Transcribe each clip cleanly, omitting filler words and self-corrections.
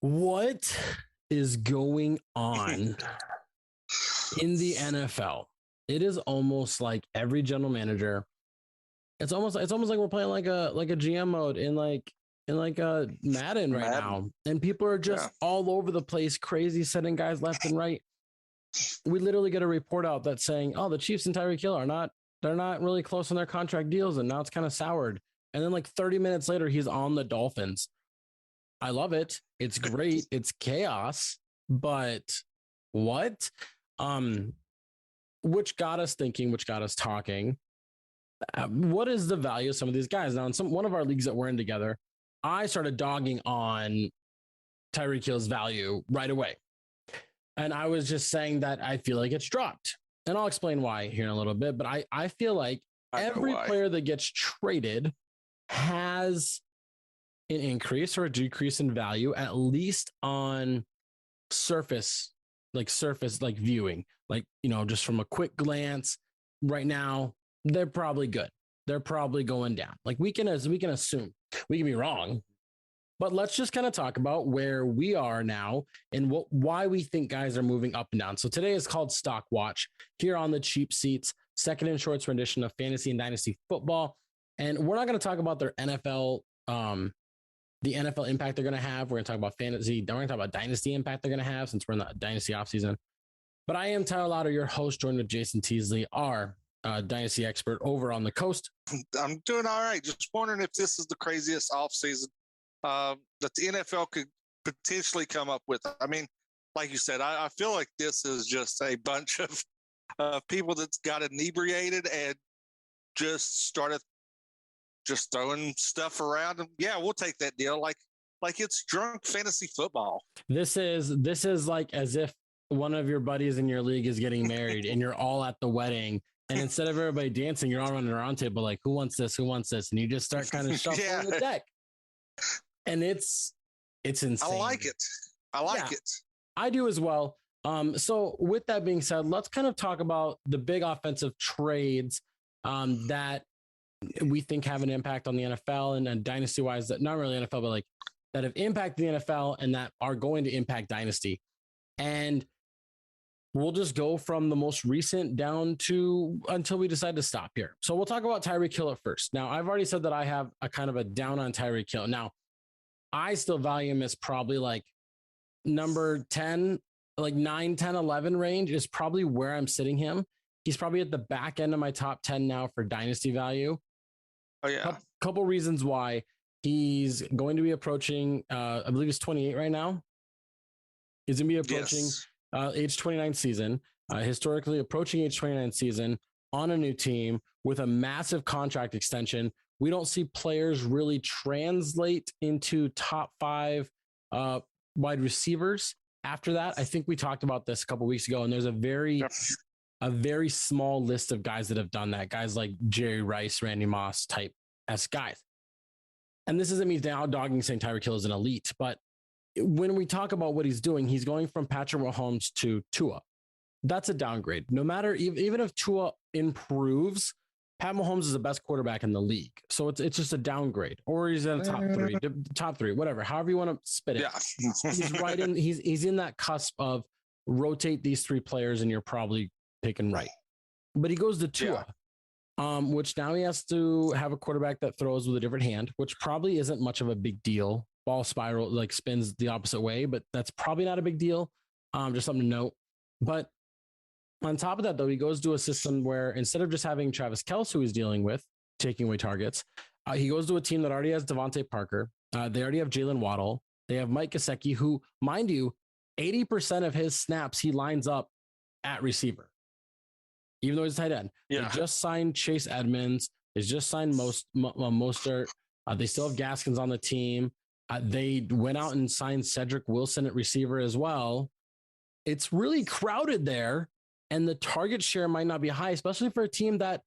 What is going on in the NFL? It is almost like every general manager. It's almost like we're playing like a GM mode in Madden right now, and people are just all over the place, crazy, sending guys left and right. We literally get a report out that's saying, "Oh, the Chiefs and Tyree Killer they're not really close on their contract deals, and now it's kind of soured." And then like 30 minutes later, he's on the Dolphins. I love it. It's great. It's chaos, but what? Which got us thinking, which got us talking. What is the value of some of these guys? Now, in one of our leagues that we're in together, I started dogging on Tyree Kill's value right away. And I was just saying that I feel like it's dropped. And I'll explain why here in a little bit. But I feel like every player that gets traded has an increase or a decrease in value, at least on surface viewing. Like, just from a quick glance right now, they're probably good. They're probably going down. Like we can assume. We can be wrong. But let's just kind of talk about where we are now and why we think guys are moving up and down. So today is called Stock Watch here on the Cheap Seats, second and shorts rendition of fantasy and dynasty football. And we're not going to talk about their NFL, the NFL impact they're going to have. We're going to talk about fantasy. We're going to talk about dynasty impact they're going to have since we're in the dynasty offseason. But I am Tyler Lauder, your host, joined with Jason Teasley, our dynasty expert over on the coast. I'm doing all right. Just wondering if this is the craziest offseason that the NFL could potentially come up with. I mean, like you said, I feel like this is just a bunch of people that's got inebriated and just started just throwing stuff around. And yeah, we'll take that deal. Like it's drunk fantasy football. This is like as if one of your buddies in your league is getting married and you're all at the wedding. And instead of everybody dancing, you're all running around table like, who wants this? Who wants this? And you just start kind of shuffling the deck. And it's insane. I like it. I like it. I do as well. So with that being said, let's kind of talk about the big offensive trades that we think have an impact on the NFL and dynasty wise, that not really NFL, but like that have impacted the NFL and that are going to impact dynasty. And we'll just go from the most recent down to until we decide to stop here. So we'll talk about Tyree Killer first. Now, I've already said that I have a kind of a down on Tyree Killer. Now, I still value him as probably like number 10, like 9, 10, 11 range is probably where I'm sitting him. He's probably at the back end of my top 10 now for dynasty value. Oh, yeah. Couple reasons why. He's going to be approaching, I believe he's 28 right now. He's going to be approaching age 29 season, historically approaching age 29 season on a new team with a massive contract extension. We don't see players really translate into top 5 wide receivers after that. I think we talked about this a couple of weeks ago, and there's a very small list of guys that have done that. Guys like Jerry Rice, Randy Moss type S guys. And this isn't me now dogging saying Tyree Killer is an elite, but when we talk about what he's doing, he's going from Patrick Mahomes to Tua. That's a downgrade. No matter, even if Tua improves, Pat Mahomes is the best quarterback in the league. So it's just a downgrade, or he's in a top three, whatever, however you want to spit it. Yeah. He's right in, he's in that cusp of rotate these 3 players and you're probably picking right. But he goes to Tua, which now he has to have a quarterback that throws with a different hand, which probably isn't much of a big deal. Ball spiral like spins the opposite way, but that's probably not a big deal. Just something to note. But on top of that, though, he goes to a system where instead of just having Travis Kelce, who he's dealing with, taking away targets, he goes to a team that already has Devontae Parker. They already have Jalen Waddle. They have Mike Gesicki, who, mind you, 80% of his snaps he lines up at receiver, even though he's a tight end. Yeah. They just signed Chase Edmonds. They just signed Mostert. They still have Gaskins on the team. They went out and signed Cedric Wilson at receiver as well. It's really crowded there, and the target share might not be high, especially for a team that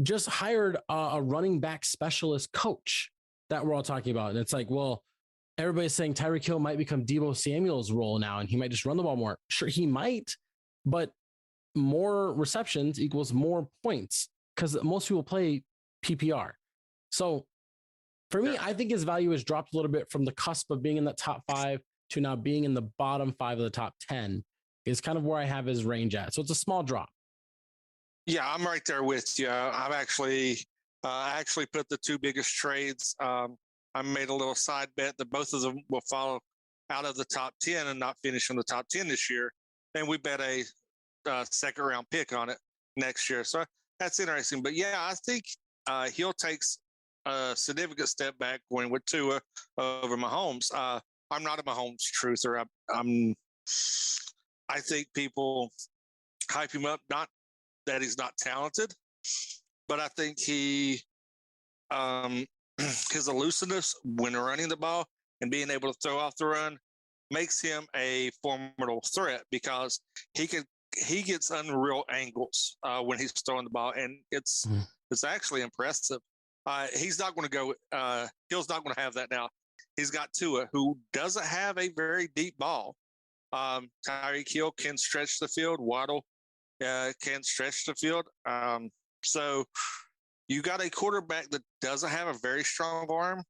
just hired a running back specialist coach that we're all talking about. And it's like, well, everybody's saying Tyreek Hill might become Deebo Samuel's role now, and he might just run the ball more. Sure, he might, but more receptions equals more points because most people play PPR. So for me, I think his value has dropped a little bit from the cusp of being in that top 5 to now being in the bottom 5 of the top 10 is kind of where I have his range at. So it's a small drop. Yeah, I'm right there with you. I've actually put the 2 biggest trades. I made a little side bet that both of them will fall out of the top 10 and not finish in the top 10 this year. And we bet a second round pick on it next year. So that's interesting. But yeah, I think he'll take a significant step back going with Tua over Mahomes. I'm not a Mahomes truther. I think people hype him up, not that he's not talented, but I think his elusiveness when running the ball and being able to throw off the run makes him a formidable threat because he gets unreal angles when he's throwing the ball, and it's actually impressive. He's not going to go. Hill's not going to have that now. He's got Tua, who doesn't have a very deep ball. Tyree Killer can stretch the field. Waddle can stretch the field. So you got a quarterback that doesn't have a very strong arm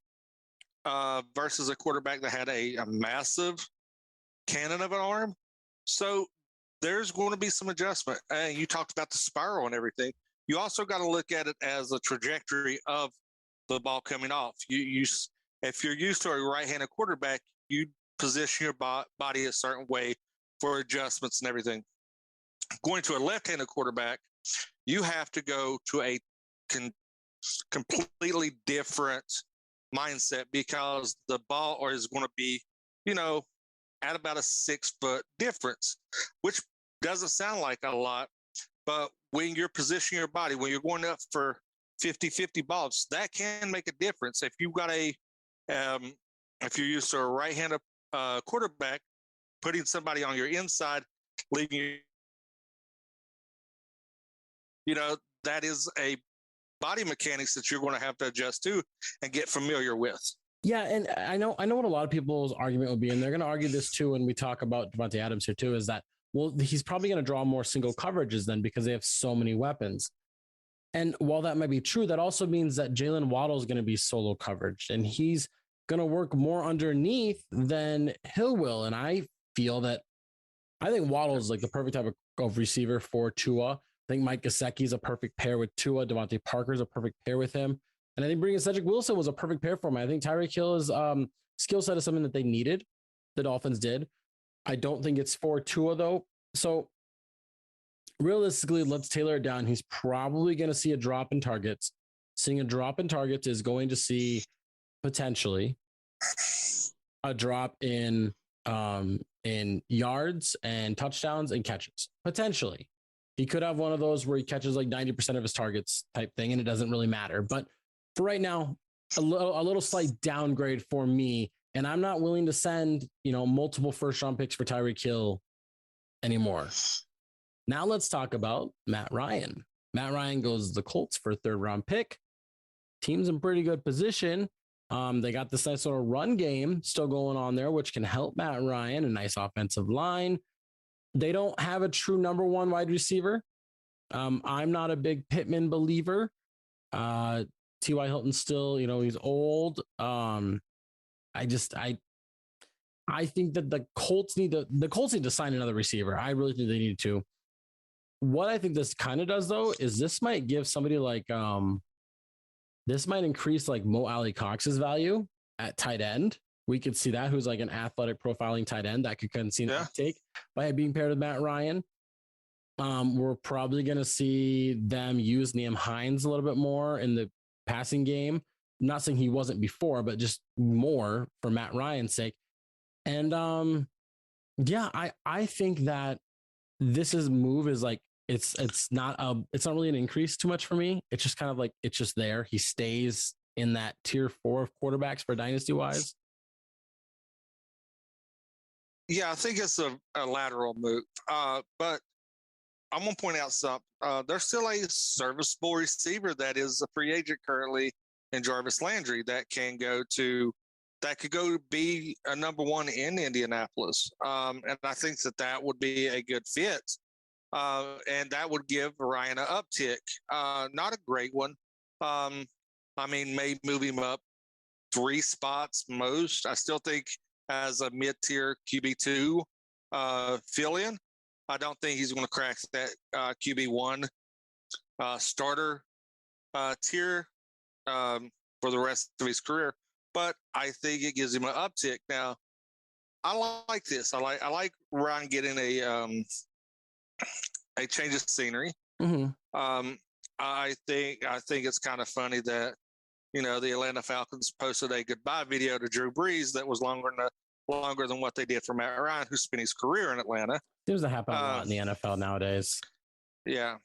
versus a quarterback that had a massive cannon of an arm. So there's going to be some adjustment. And you talked about the spiral and everything. You also got to look at it as a trajectory of the ball coming off. If you're used to a right-handed quarterback, you position your body a certain way for adjustments and everything. Going to a left-handed quarterback, you have to go to a completely different mindset because the ball is going to be, at about a 6-foot difference, which doesn't sound like a lot, but when you're positioning your body, when you're going up for 50-50 balls, that can make a difference. If you've got if you're used to a right-handed quarterback, putting somebody on your inside, leaving that is a body mechanics that you're going to have to adjust to and get familiar with. Yeah, and I know what a lot of people's argument will be, and they're going to argue this too when we talk about Devontae Adams here too, is that, well, he's probably going to draw more single coverages then because they have so many weapons. And while that might be true, that also means that Jalen Waddle is going to be solo coverage, and he's going to work more underneath than Hill will. And I think Waddle is like the perfect type of receiver for Tua. I think Mike Gesicki is a perfect pair with Tua. Devontae Parker is a perfect pair with him. And I think bringing Cedric Wilson was a perfect pair for him. I think Tyree Killer's skill set is something that they needed. The Dolphins did. I don't think it's for Tua, though. So realistically, let's tailor it down. He's probably going to see a drop in targets. Seeing a drop in targets is going to see potentially a drop in yards and touchdowns and catches. Potentially. He could have one of those where he catches like 90% of his targets type thing, and it doesn't really matter. But for right now, a little slight downgrade for me, and I'm not willing to send, multiple first-round picks for Tyree Killer anymore. Now let's talk about Matt Ryan. Matt Ryan goes to the Colts for a third-round pick. Team's in pretty good position. They got this nice little run game still going on there, which can help Matt Ryan, a nice offensive line. They don't have a true number one wide receiver. I'm not a big Pittman believer. T.Y. Hilton still, he's old. I think that the Colts need to sign another receiver. I really think they need to. What I think this kind of does, though, is this might give somebody like this might increase like Mo Alley Cox's value at tight end. We could see that, who's like an athletic profiling tight end that could see an uptake by being paired with Matt Ryan. We're probably going to see them use Nyheim Hines a little bit more in the passing game. I'm not saying he wasn't before, but just more for Matt Ryan's sake. And I think that this move is like it's not really an increase too much for me. It's just kind of like it's just there. He stays in that tier 4 of quarterbacks for dynasty wise. Yeah, I think it's a lateral move. But I'm going to point out something. There's still a serviceable receiver that is a free agent currently in Jarvis Landry that could go be a number one in Indianapolis. And I think that would be a good fit. And that would give Ryan an uptick. Not a great one. May move him up 3 spots most. I still think as a mid-tier QB2 fill-in. I don't think he's going to crack that QB1 starter tier for the rest of his career, but I think it gives him an uptick. Now, I like this. I like Ryan getting a change of scenery. Mm-hmm. I think it's kind of funny that the Atlanta Falcons posted a goodbye video to Drew Brees that was longer than what they did for Matt Ryan, who spent his career in Atlanta. Seems to happen a lot in the NFL nowadays. Yeah.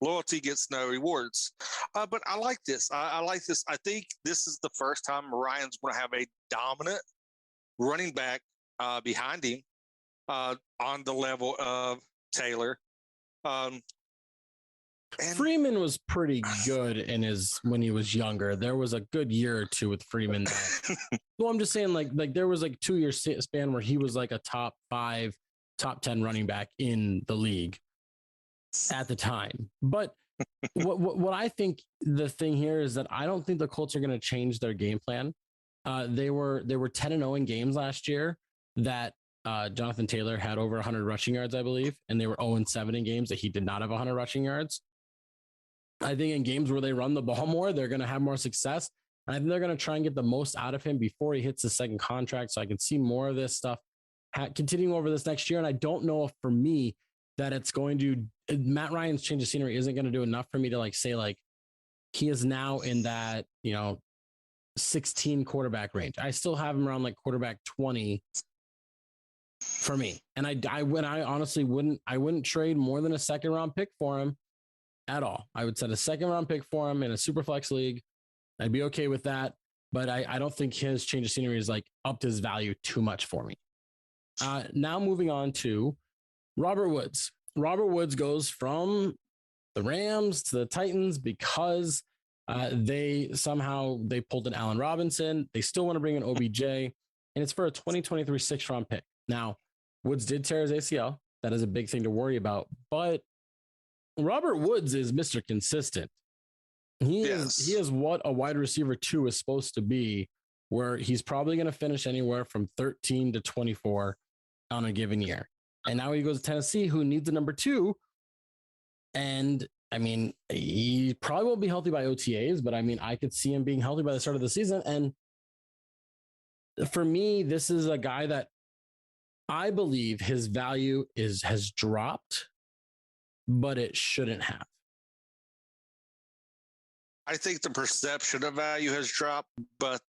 Loyalty gets no rewards. But I like this. I like this. I think this is the first time Ryan's going to have a dominant running back behind him on the level of Taylor. And Freeman was pretty good when he was younger. There was a good year or two with Freeman. Well, I'm just saying, like there was like 2 year span where he was like a top 5, top 10 running back in the league at the time. But what I think the thing here is that I don't think the Colts are going to change their game plan. They were 10-0 in games last year that Jonathan Taylor had over 100 rushing yards, I believe, and they were 0-7 in games that he did not have 100 rushing yards. I think in games where they run the ball more, they're going to have more success. And I think they're going to try and get the most out of him before he hits his second contract. So I can see more of this stuff continuing over this next year. And I don't know if for me that it's going to, Matt Ryan's change of scenery isn't going to do enough for me to say he is now in that, 16 quarterback range. I still have him around quarterback 20 for me. And I honestly wouldn't trade more than a second round pick for him at all. I would set a second round pick for him in a super flex league. I'd be okay with that. But I don't think his change of scenery is upped his value too much for me. Now moving on to Robert Woods. Robert Woods goes from the Rams to the Titans because they pulled an Allen Robinson. They still want to bring in OBJ, and it's for a 2023 6th-round pick. Now, Woods did tear his ACL. That is a big thing to worry about. But Robert Woods is Mr. Consistent. He is what a wide receiver 2 is supposed to be, where he's probably going to finish anywhere from 13 to 24 on a given year. And now he goes to Tennessee, who needs a number 2. And I mean, he probably won't be healthy by OTAs, but I mean, I could see him being healthy by the start of the season. And for me, this is a guy that I believe his value has dropped, but it shouldn't have. I think the perception of value has dropped, but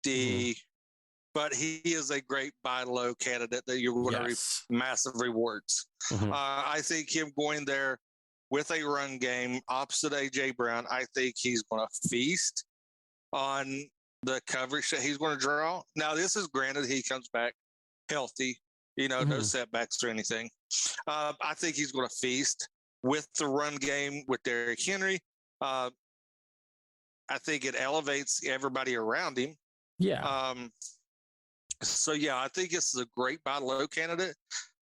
but he is a great buy low candidate that you're going to reap massive rewards. Mm-hmm. I think him going there with a run game opposite AJ Brown, I think he's going to feast on the coverage that he's going to draw. Now, this is granted he comes back healthy, no setbacks or anything. I think he's going to feast with the run game with Derrick Henry. I think it elevates everybody around him. Yeah. So, yeah, I think this is a great buy low candidate.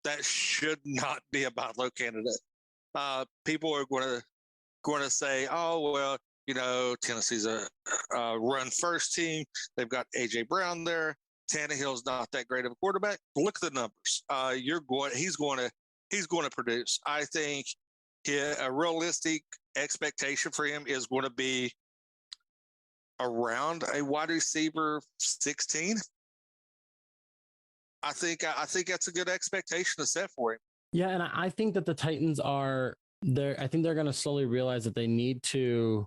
That should not be a buy low candidate. People are going to say, oh, well, Tennessee's a run first team. They've got AJ Brown there. Tannehill's not that great of a quarterback. Look at the numbers. He's going to produce. I think a realistic expectation for him is going to be around a wide receiver 16. I think that's a good expectation to set for him. Yeah, and I think that the Titans are there. I think they're going to slowly realize that they need to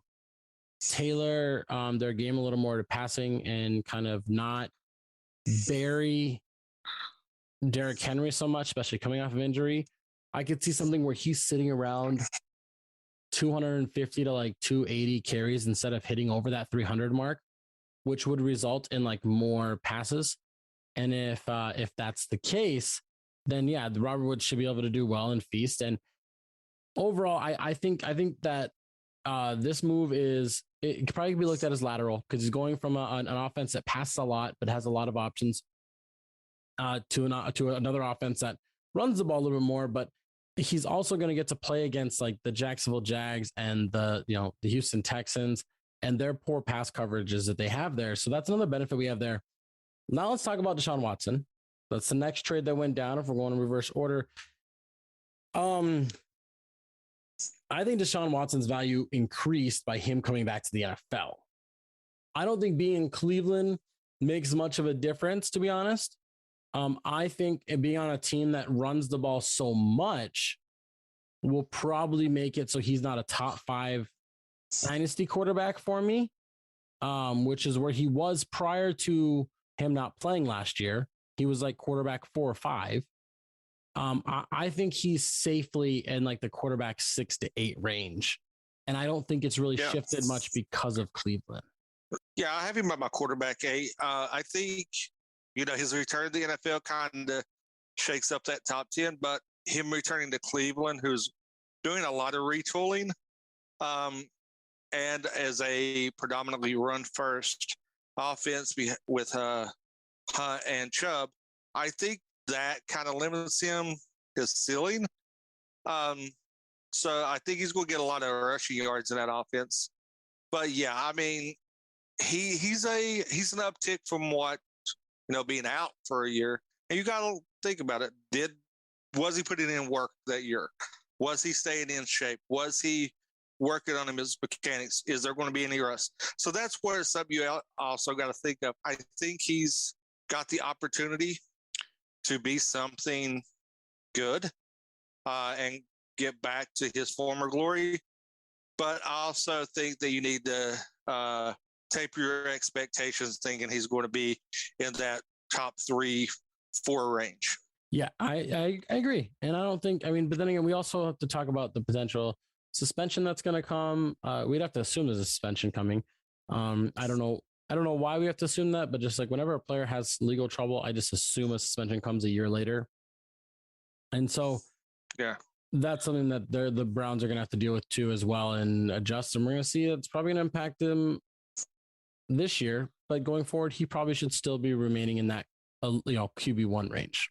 tailor their game a little more to passing and kind of not bury Derrick Henry so much, especially coming off of injury. I could see something where he's sitting around 250 to 280 carries instead of hitting over that 300 mark, which would result in more passes. And if that's the case, then yeah, the Robert Woods should be able to do well and feast. And overall, I think that this move it could probably be looked at as lateral because he's going from an offense that passes a lot but has a lot of options to another offense that runs the ball a little bit more. But he's also going to get to play against the Jacksonville Jags and the Houston Texans and their poor pass coverages that they have there. So that's another benefit we have there. Now let's talk about Deshaun Watson. That's the next trade that went down. If we're going in reverse order, I think Deshaun Watson's value increased by him coming back to the NFL. I don't think being in Cleveland makes much of a difference, to be honest. I think being on a team that runs the ball so much will probably make it so he's not a top 5 dynasty quarterback for me, which is where he was prior to him not playing last year. He was like quarterback 4 or 5. I think he's safely in like the quarterback 6 to 8 range. And I don't think it's really shifted much because of Cleveland. Yeah, I have him at my quarterback 8. I think, his return to the NFL kind of shakes up that top 10, but him returning to Cleveland, who's doing a lot of retooling, and as a predominantly run-first offense with Hunt and Chubb, I think that kind of limits his ceiling. So I think he's going to get a lot of rushing yards in that offense. But yeah, I mean, he's an uptick from what, being out for a year. And you got to think about it. Was he putting in work that year? Was he staying in shape? Was he working on his mechanics? Is there going to be any rust? So that's where something you also got to think of. I think he's got the opportunity to be something good and get back to his former glory. But I also think that you need to taper your expectations thinking he's going to be in that top 3-4 range. Yeah, I agree. And I don't think, but then again, we also have to talk about the potential suspension that's going to come. We'd have to assume there's a suspension coming. I don't know why we have to assume that, but just like whenever a player has legal trouble, I just assume a suspension comes a year later. And so, yeah, that's something that the Browns are going to have to deal with too as well and adjust. And we're going to see it's probably going to impact him this year, but going forward, he probably should still be remaining in that, QB1 range.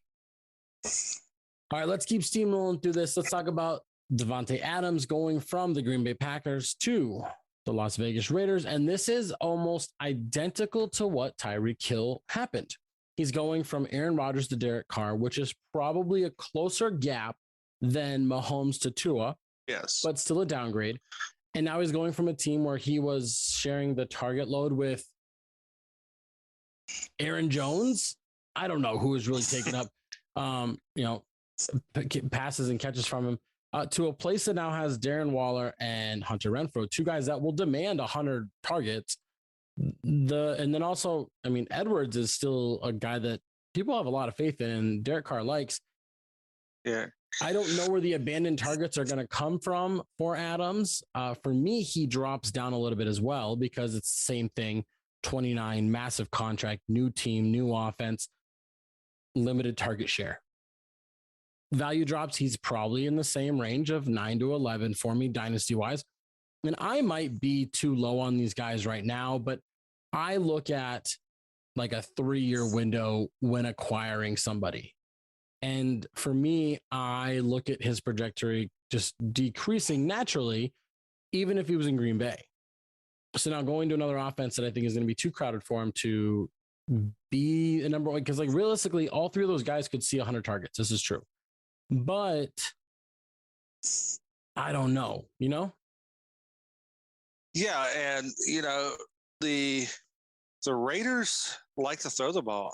All right, let's keep steamrolling through this. Let's talk about Devontae Adams going from the Green Bay Packers to the Las Vegas Raiders. And this is almost identical to what Tyree Killer happened. He's going from Aaron Rodgers to Derek Carr, which is probably a closer gap than Mahomes to Tua. Yes. But still a downgrade. And now he's going from a team where he was sharing the target load with Aaron Jones. I don't know who was really taking up, passes and catches from him to a place that now has Darren Waller and Hunter Renfrow, 2 guys that will demand 100 targets. And then also, Edwards is still a guy that people have a lot of faith in and Derek Carr likes. Yeah. I don't know where the abandoned targets are going to come from for Adams. For me, he drops down a little bit as well because it's the same thing. 29, massive contract, new team, new offense, limited target share. Value drops. He's probably in the same range of 9 to 11 for me, dynasty wise. And I might be too low on these guys right now, but I look at like a 3-year window when acquiring somebody. And for me, I look at his trajectory just decreasing naturally, even if he was in Green Bay. So now going to another offense that I think is going to be too crowded for him to be a number one, because like realistically, all 3 of those guys could see 100 targets. This is true. But I don't know, Yeah, and the Raiders like to throw the ball.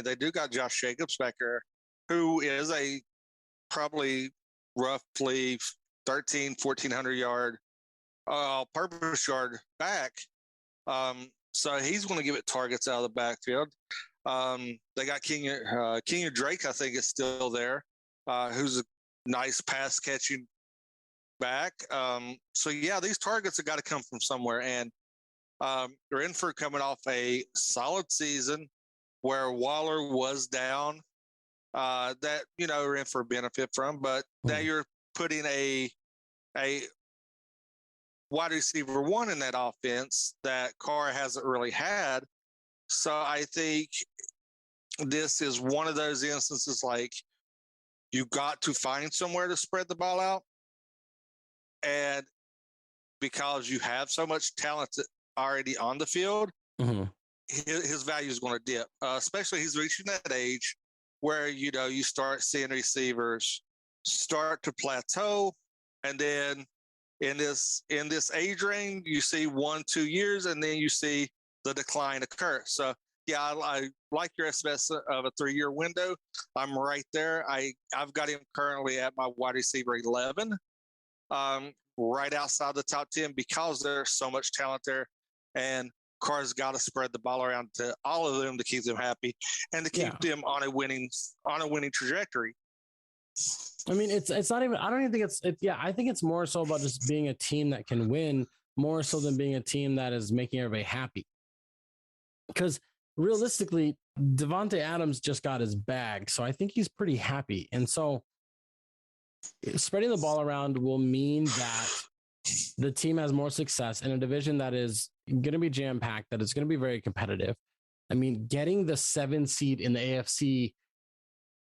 They do got Josh Jacobs back there, who is a probably roughly 1,400 yard all-purpose yard back. So he's going to give it targets out of the backfield. They got Kenyon Drake, I think, is still there, who's a nice pass-catching back. So, yeah, these targets have got to come from somewhere. And they're in for coming off a solid season where Waller was down. That are in for a benefit from, but now you're putting a wide receiver 1 in that offense that Carr hasn't really had. So I think this is one of those instances like you got to find somewhere to spread the ball out, and because you have so much talent already on the field, his value is going to dip. Especially he's reaching that age where, you know, you start seeing receivers start to plateau. And then in this age range, you see 1-2 years, and then you see the decline occur. So yeah, I like your estimate of a 3-year window. I'm right there. I've got him currently at my wide receiver 11, right outside the top 10, because there's so much talent there, and Carr's got to spread the ball around to all of them to keep them happy and to keep them on a winning trajectory. I mean, it's not even, I don't even think it's I think it's more so about just being a team that can win, more so than being a team that is making everybody happy. Because realistically, Davante Adams just got his bag, so I think he's pretty happy. And so spreading the ball around will mean that the team has more success in a division that is going to be jam-packed, that is going to be very competitive. I mean, getting the 7 seed in the AFC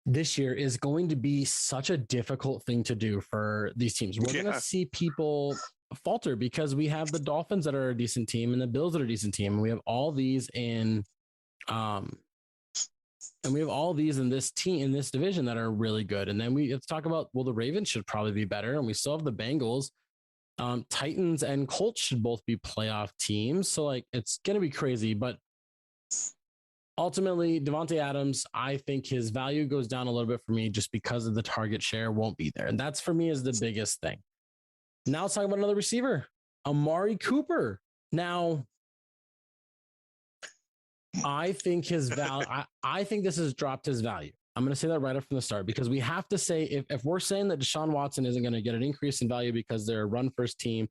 this year is going to be such a difficult thing to do for these teams. We're going to see people falter because we have the Dolphins that are a decent team and the Bills that are a decent team. And we have all these in this team, in this division, that are really good. And then let's talk about, well, the Ravens should probably be better. And we still have the Bengals. Titans and Colts should both be playoff teams. So like, it's going to be crazy, but ultimately Davante Adams, I think his value goes down a little bit for me just because of the target share won't be there. And that's for me is the biggest thing. Now let's talk about another receiver, Amari Cooper. Now, I think his value, I think this has dropped his value. I'm going to say that right up from the start, because we have to say, if we're saying that Deshaun Watson isn't going to get an increase in value because they're a run first team,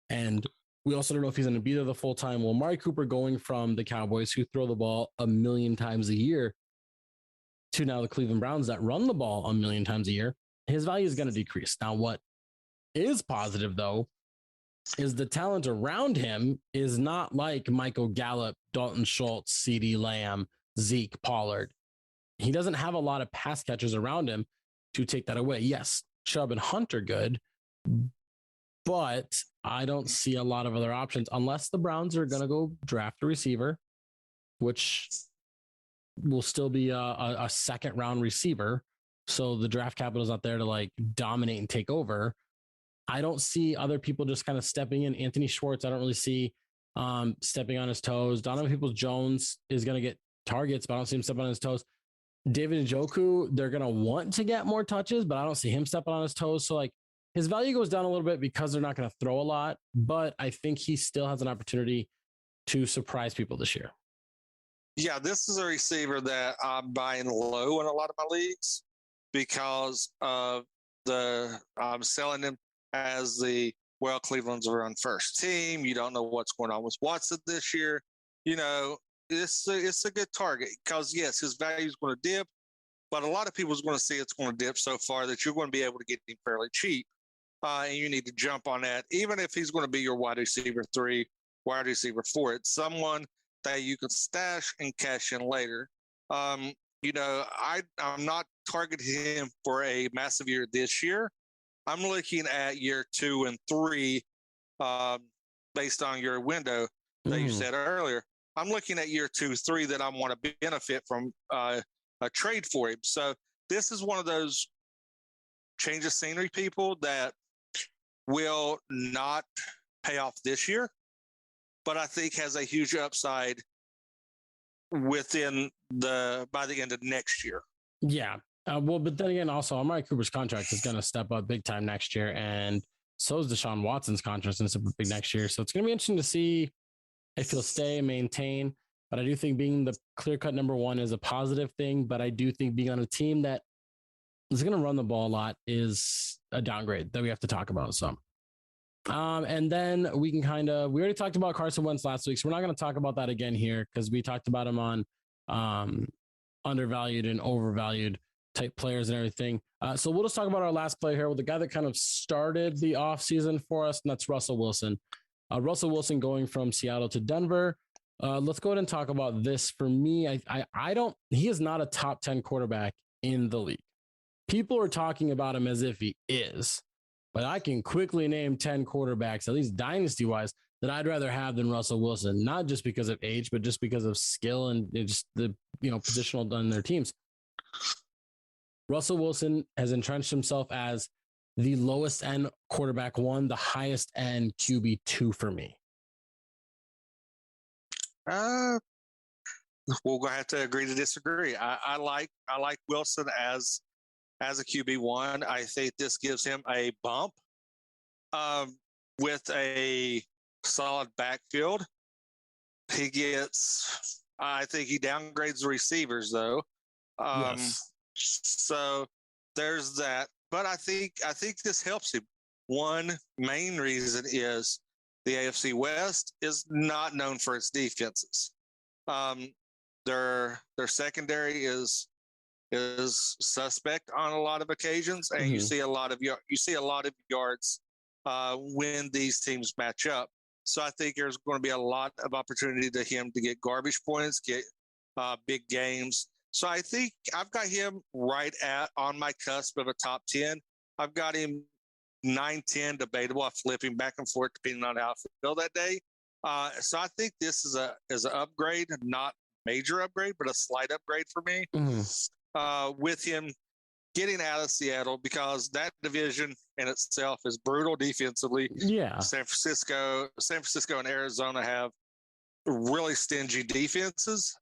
and we also don't know if he's going to be there the full time. Well, Amari Cooper going from the Cowboys, who throw the ball 1 million times a year, to now the Cleveland Browns that run the ball 1 million times a year, his value is going to decrease. Now, what is positive, though, is the talent around him is not like Michael Gallup, Dalton Schultz, CeeDee Lamb, Zeke, Pollard. He doesn't have a lot of pass catchers around him to take that away. Yes, Chubb and Hunt are good, but I don't see a lot of other options unless the Browns are going to go draft a receiver, which will still be a second round receiver. So the draft capital is not there to like dominate and take over. I don't see other people just kind of stepping in. Anthony Schwartz, I don't really see stepping on his toes. Donovan Peoples-Jones is going to get targets, but I don't see him stepping on his toes. David Njoku, they're going to want to get more touches, but I don't see him stepping on his toes. So like his value goes down a little bit because they're not going to throw a lot, but I think he still has an opportunity to surprise people this year. Yeah, this is a receiver that I'm buying low in a lot of my leagues because of I'm selling him as Cleveland's a run first team. You don't know what's going on with Watson this year. You know, it's a good target because, yes, his value is going to dip, but a lot of people are going to see it's going to dip so far that you're going to be able to get him fairly cheap. And you need to jump on that, even if he's going to be your wide receiver 3, wide receiver 4. It's someone that you can stash and cash in later. You know, I'm not targeting him for a massive year this year. I'm looking at year 2 and 3 based on your window that you said earlier. I'm looking at year 2, 3 that I want to benefit from a trade for him. So this is one of those change of scenery people that will not pay off this year, but I think has a huge upside by the end of next year. Yeah. Well, but then again, also Amari Cooper's contract is going to step up big time next year. And so is Deshaun Watson's contract going to step up big next year. So it's going to be interesting to see if he'll stay and maintain. But I do think being the clear-cut number 1 is a positive thing. But I do think being on a team that is going to run the ball a lot is a downgrade that we have to talk about. So, and then we can we already talked about Carson Wentz last week, so we're not going to talk about that again here because we talked about him on undervalued and overvalued type players and everything. So we'll just talk about our last player here with the guy that kind of started the offseason for us, and that's Russell Wilson. Russell Wilson going from Seattle to Denver. Let's go ahead and talk about this. For me, he is not a top 10 quarterback in the league. People are talking about him as if he is, but I can quickly name 10 quarterbacks, at least dynasty wise, that I'd rather have than Russell Wilson, not just because of age, but just because of skill and just the, positional on their teams. Russell Wilson has entrenched himself as the lowest end quarterback 1, the highest end QB 2 for me. We're gonna have to agree to disagree. I like Wilson as a QB1. I think this gives him a bump with a solid backfield. I think he downgrades the receivers though. Yes. So there's that. But I think this helps him. One main reason is the AFC West is not known for its defenses. Their secondary is suspect on a lot of occasions, and you see a lot of yards when these teams match up. So I think there's going to be a lot of opportunity to him to get garbage points, get big games. So I think I've got him right on my cusp of a top 10. I've got him 9-10 debatable. I flip him back and forth depending on how I feel that day. So I think this is an upgrade, not major upgrade, but a slight upgrade for me. With him getting out of Seattle, because that division in itself is brutal defensively. Yeah. San Francisco and Arizona have really stingy defenses.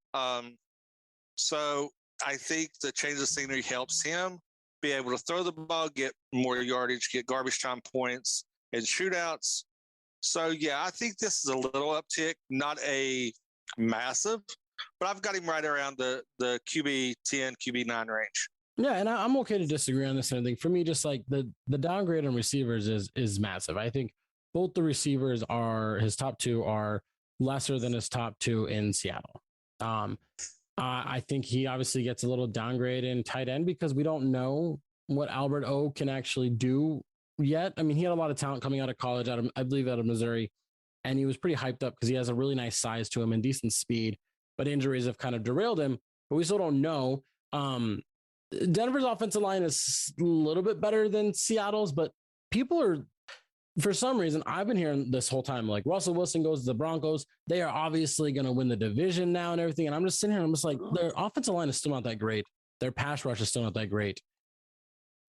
So I think the change of scenery helps him be able to throw the ball, get more yardage, get garbage time points and shootouts. So, yeah, I think this is a little uptick, not a massive, but I've got him right around the QB 10, QB 9 range. Yeah, and I'm okay to disagree on this and everything. For me, just like the downgrade on receivers is massive. I think both the receivers his top 2 are lesser than his top 2 in Seattle. I think he obviously gets a little downgrade in tight end because we don't know what Albert O can actually do yet. I mean, he had a lot of talent coming out of college, I believe out of Missouri, and he was pretty hyped up because he has a really nice size to him and decent speed, but injuries have kind of derailed him, but we still don't know. Denver's offensive line is a little bit better than Seattle's, but people are, for some reason, I've been hearing this whole time, like Russell Wilson goes to the Broncos. They are obviously going to win the division now and everything. And I'm just sitting here and I'm just like, their offensive line is still not that great. Their pass rush is still not that great.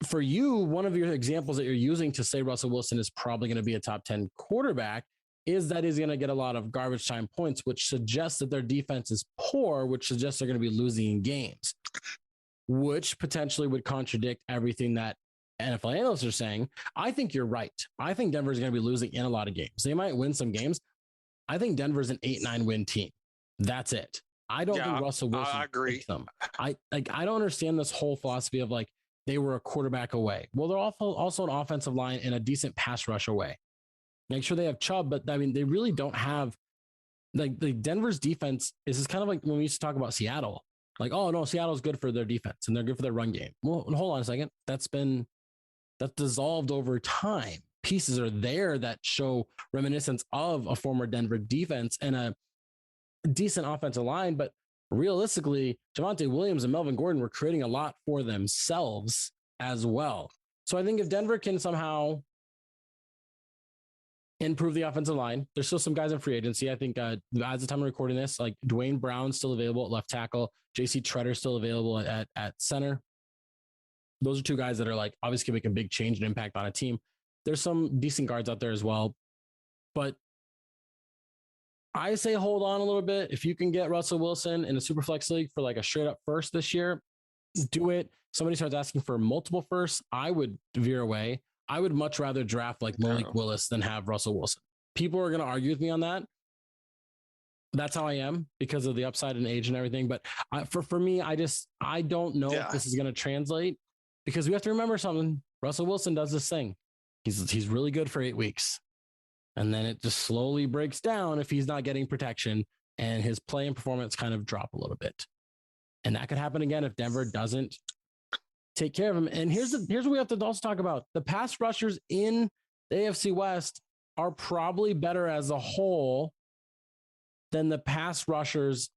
For you, one of your examples that you're using to say Russell Wilson is probably going to be a top 10 quarterback is that he's going to get a lot of garbage time points, which suggests that their defense is poor, which suggests they're going to be losing in games, which potentially would contradict everything that NFL analysts are saying. I think you're right. I think Denver's going to be losing in a lot of games. They might win some games. I think Denver's an 8-9 win team. That's it. I don't think Russell Wilson. I agree. Them. I don't understand this whole philosophy of like they were a quarterback away. Well, they're also an offensive line and a decent pass rush away. Make sure they have Chubb, but I mean they really don't have like the Denver's defense. Is kind of like when we used to talk about Seattle. Like, oh no, Seattle's good for their defense and they're good for their run game. Well, hold on a second. That's dissolved over time. Pieces are there that show reminiscence of a former Denver defense and a decent offensive line. But realistically, Javonte Williams and Melvin Gordon were creating a lot for themselves as well. So I think if Denver can somehow improve the offensive line, there's still some guys in free agency. I think as the time of recording this, like Dwayne Brown's still available at left tackle. JC Tretter's still available at center. Those are 2 guys that are like obviously make a big change and impact on a team. There's some decent guards out there as well, but I say hold on a little bit. If you can get Russell Wilson in a super flex league for like a straight up first this year, do it. Somebody starts asking for multiple firsts, I would veer away. I would much rather draft like Malik Willis than have Russell Wilson. People are going to argue with me on that. That's how I am because of the upside and age and everything. But for me, I don't know if this is going to translate. Because we have to remember something. Russell Wilson does this thing. He's really good for 8 weeks. And then it just slowly breaks down if he's not getting protection and his play and performance kind of drop a little bit. And that could happen again if Denver doesn't take care of him. And here's what we have to also talk about. The pass rushers in the AFC West are probably better as a whole than the pass rushers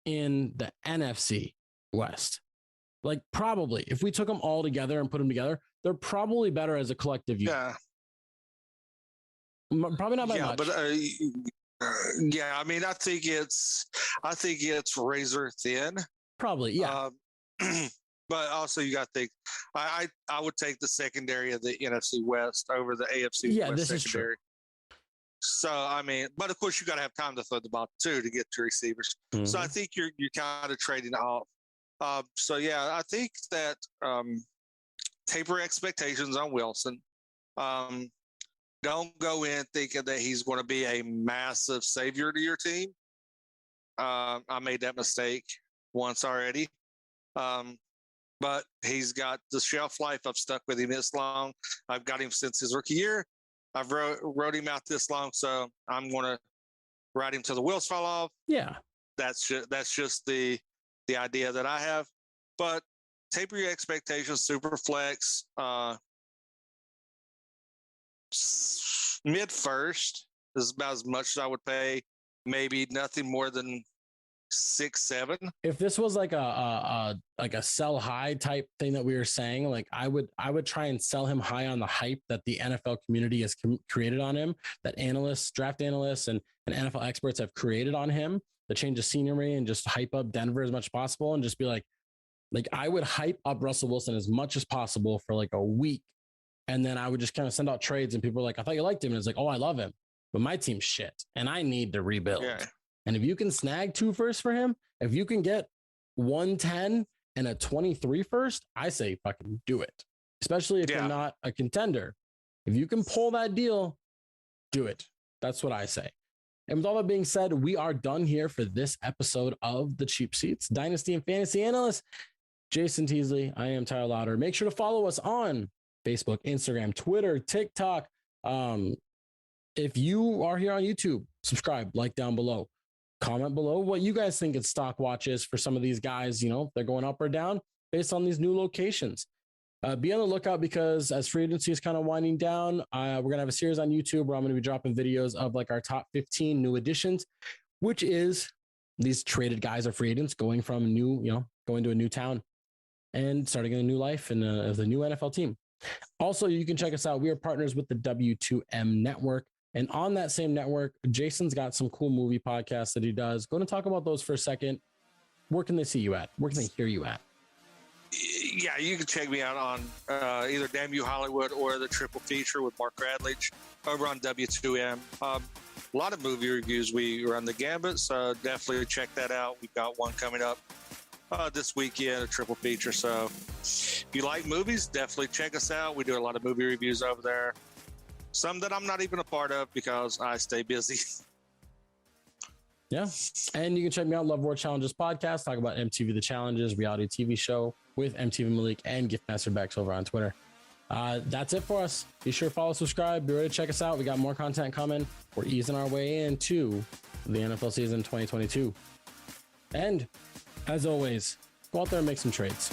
in the NFC West. Like probably, if we took them all together and put them together, they're probably better as a collective unit. Yeah, probably not by much. But I mean, I think it's razor thin. Probably, yeah. But also, you got to think. I would take the secondary of the NFC West over the AFC Yeah, West this secondary. is true. So I mean, but of course, you got to have time to throw the ball too to get to receivers. Mm-hmm. So I think you're kind of trading off. So yeah, I think that taper expectations on Wilson. Don't go in thinking that he's going to be a massive savior to your team. I made that mistake once already. But he's got the shelf life. I've stuck with him this long. I've got him since his rookie year. I've wrote him out this long, so I'm going to ride him till the wheels fall off. Yeah, that's just the idea that I have. But taper your expectations. Super flex, mid first is about as much as I would pay. Maybe nothing more than 6, 7. If this was like a sell high type thing that we were saying, like I would try and sell him high on the hype that the NFL community has created on him, that analysts, draft analysts, and NFL experts have created on him. The change of scenery and just hype up Denver as much as possible, and just be like I would hype up Russell Wilson as much as possible for like a week, and then I would just kind of send out trades, and people were like, "I thought you liked him," and it's like, "Oh, I love him, but my team's shit, and I need to rebuild." Yeah. And if you can snag 2 firsts for him, if you can get 110 and a 23 first, I say fucking do it. Especially if you're not a contender. If you can pull that deal, do it. That's what I say. And with all that being said, we are done here for this episode of The Cheap Seats. Dynasty and Fantasy Analyst, Jason Teasley. I am Tyler Lauder. Make sure to follow us on Facebook, Instagram, Twitter, TikTok. If you are here on YouTube, subscribe, like down below. Comment below what you guys think its stock watch is for some of these guys. You know, they're going up or down based on these new locations. Be on the lookout because as free agency is kind of winding down, we're going to have a series on YouTube where I'm going to be dropping videos of like our top 15 new additions, which is these traded guys or free agents going from going to a new town and starting a new life in the new NFL team. Also, you can check us out. We are partners with the W2M network. And on that same network, Jason's got some cool movie podcasts that he does. Going to talk about those for a second. Where can they see you at? Where can they hear you at? Yeah, you can check me out on either Damn You Hollywood or the Triple Feature with Mark Radledge over on W2M. A lot of movie reviews. We run the gambit, so definitely check that out. We've got one coming up this weekend, a Triple Feature. So if you like movies, definitely check us out. We do a lot of movie reviews over there. Some that I'm not even a part of because I stay busy. Yeah. And you can check me out, Love War Challenges podcast, talk about MTV The Challenges, reality TV show with MTV Malik and Giftmaster Bex over on Twitter. That's it for us. Be sure to follow, subscribe, be ready to check us out. We got more content coming. We're easing our way into the NFL season 2022. And as always, go out there and make some trades.